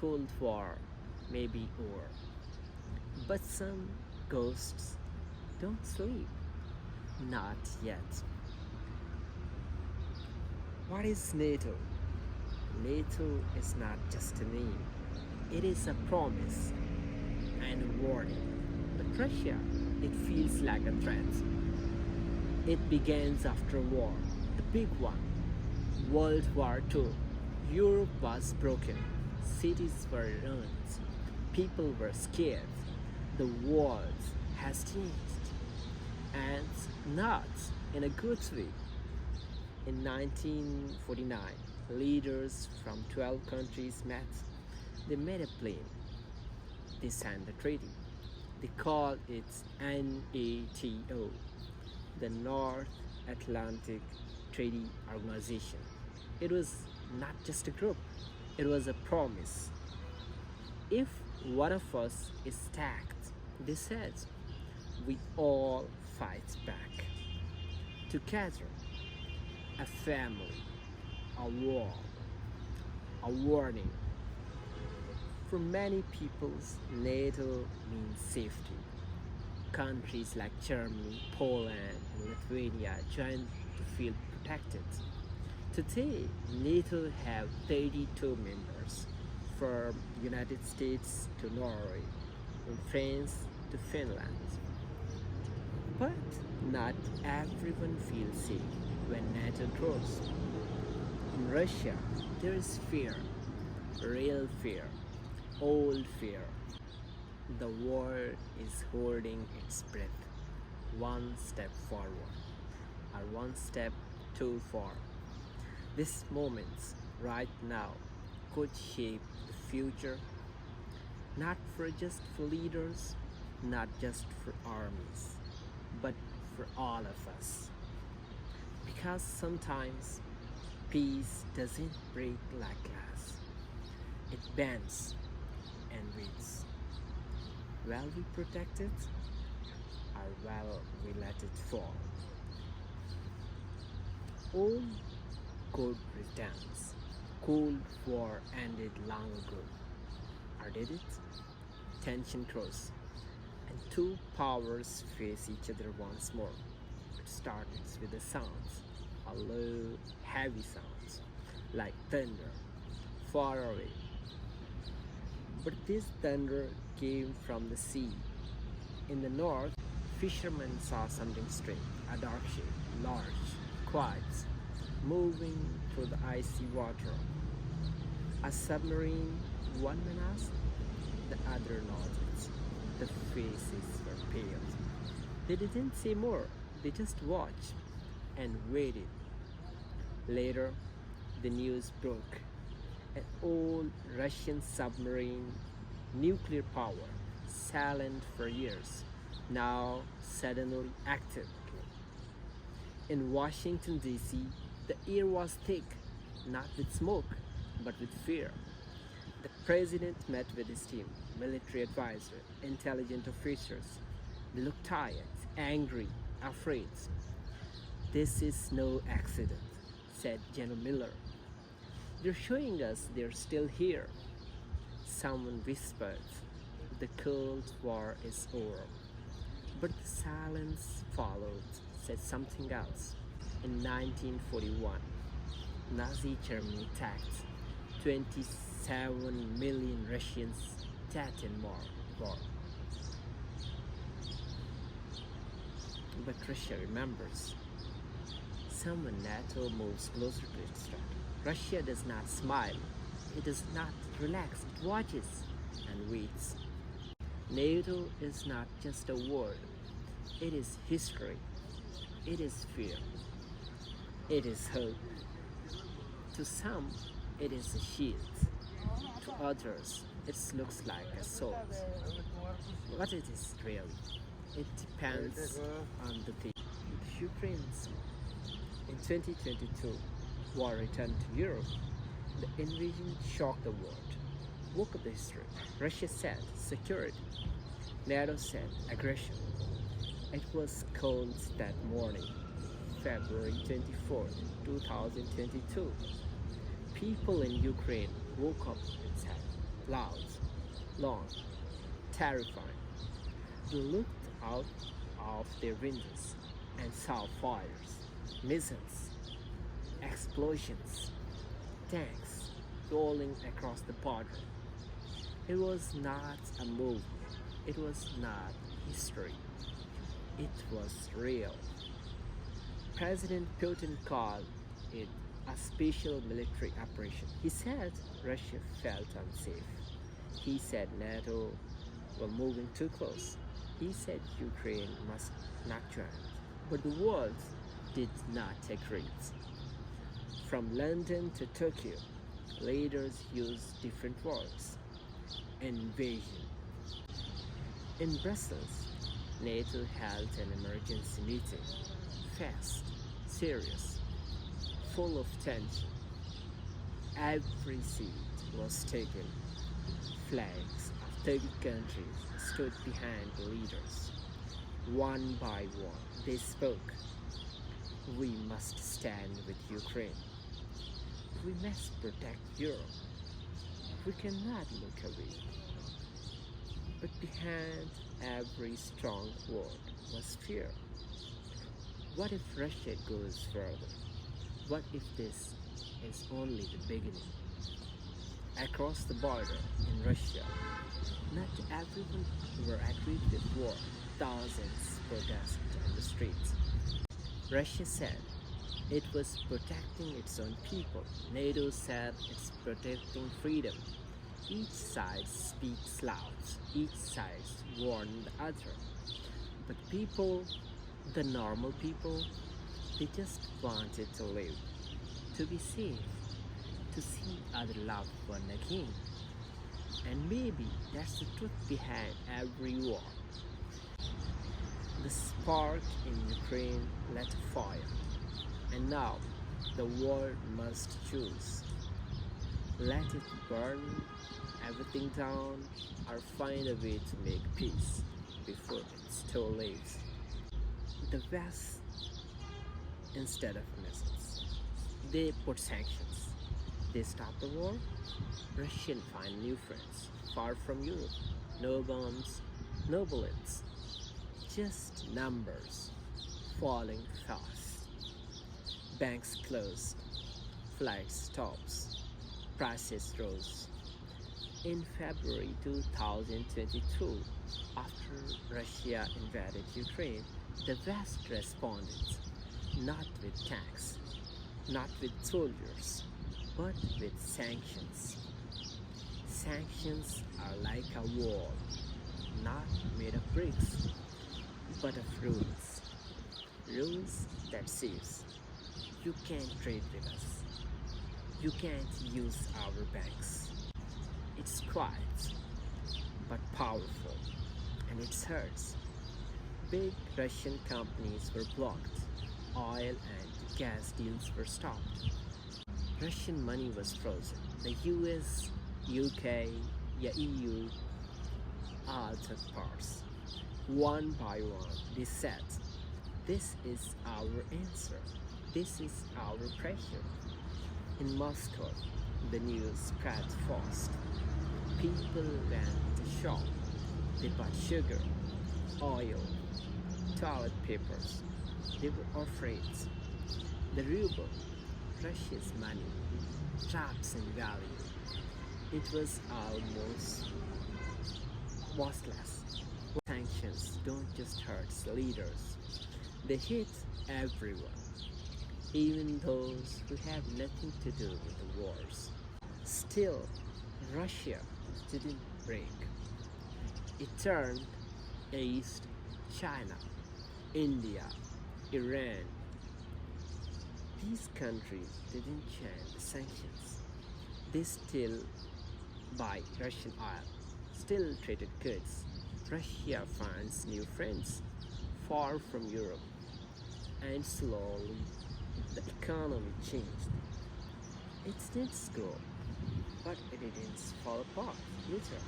Cold War may be over, but some ghosts don't sleep. Not yet. What is NATO? NATO is not just a name, it is a promise and a warning. But Russia, it feels like a threat. It begins after a war, the big one, World War II. Europe was broken, cities were ruined, people were scared. The world has changed, and not in a good way. In 1949, leaders from 12 countries met. They made a plan. They signed the treaty. They called it NATO, the North Atlantic Treaty Organization. It was not just a group, it was a promise. If one of us is attacked, they said, we all fight back. Together, a family, a wall, a warning. For many peoples, NATO means safety. Countries like Germany, Poland, and Lithuania joined to feel protected. Today, NATO have 32 members, from United States to Norway, from France to Finland. But not everyone feels safe when NATO grows. In Russia, there is fear, real fear, old fear. The world is holding its breath, one step forward or one step too far. These moments, right now, could shape the future, not for just for leaders, not just for armies, but for all of us. Because sometimes peace doesn't break like glass, it bends and waits. Will we protect it or will we let it fall? All good returns. Cold War ended long ago. Or did it? Tension grows, and two powers face each other once more. It starts with the sounds, a low, heavy sounds, like thunder, far away. But this thunder came from the sea. In the north, fishermen saw something strange, a dark shape, large, quiet, moving through the icy water. A submarine, one man asked, the other nodded. The faces were pale. They didn't say more, they just watched and waited. Later, the news broke. An old Russian submarine, nuclear power, silent for years, now suddenly active again. In Washington, D.C., the air was thick, not with smoke, but with fear. The president met with his team, military advisor, intelligence officers. They looked tired, angry, afraid. This is no accident, said General Miller. They're showing us they're still here. Someone whispered, the Cold War is over. But the silence followed said something else. In 1941, Nazi Germany attacked. 27 million Russians dead in war. But Russia remembers. Someone NATO moves closer to its threat. Russia does not smile. It does not relax. It watches and waits. NATO is not just a word. It is history. It is fear. It is hope. To some, it is a shield. To others, it looks like a sword. What it is really, it depends on the thing. Ukraine's in 2022, war returned to Europe. The invasion shocked the world. Woke up the history. Russia said security. NATO said aggression. It was cold that morning, February 24th, 2022. People in Ukraine woke up and said, loud, long, terrifying. They looked out of their windows and saw fires, missiles, explosions, tanks rolling across the border. It was not a movie, it was not history, it was real. President Putin called it a special military operation. He said Russia felt unsafe. He said NATO were moving too close. He said Ukraine must not join. But the world did not agree. From London to Tokyo, leaders used different words. Invasion. In Brussels, NATO held an emergency meeting. Fast, serious, full of tension. Every seat was taken. Flags of 30 countries stood behind the leaders. One by one, they spoke. We must stand with Ukraine. We must protect Europe. We cannot look away. But behind every strong word was fear. What if Russia goes further? What if this is only the beginning? Across the border in Russia, not everyone were agreed with war. Thousands protested on the streets. Russia said it was protecting its own people. NATO said it's protecting freedom. Each side speaks loud. Each side warns the other. But people, the normal people, they just wanted to live, to be safe, to see other loved one again. And maybe that's the truth behind every war. The spark in Ukraine lit a fire, and now the world must choose. Let it burn everything down or find a way to make peace before it's too late. The West, instead of missiles, they put sanctions. They stop the war. Russian find new friends far from Europe. No bombs, no bullets, just numbers falling fast. Banks closed, flights stops, prices rose. In February 2022, after Russia invaded Ukraine, the West responded not with tanks, not with soldiers, but with sanctions. Sanctions are like a wall, not made of bricks, but of rules. Rules that says you can't trade with us. You can't use our banks. It's quiet, but powerful, and it hurts. Big Russian companies were blocked. Oil and gas deals were stopped. Russian money was frozen. The US, UK, EU all took parts. One by one, they said, this is our answer. This is our pressure. In Moscow, the news spread fast. People went to shop. They bought sugar, oil, toilet papers. They were afraid. The ruble, Russia's money, drops in value. It was almost worthless. Sanctions don't just hurt leaders, they hit everyone, even those who have nothing to do with the wars. Still, Russia didn't break. It turned east. China, India, Iran. These countries didn't change the sanctions. They still buy Russian oil, still traded goods. Russia finds new friends far from Europe, and slowly the economy changed. It didn't grow, but it didn't fall apart either.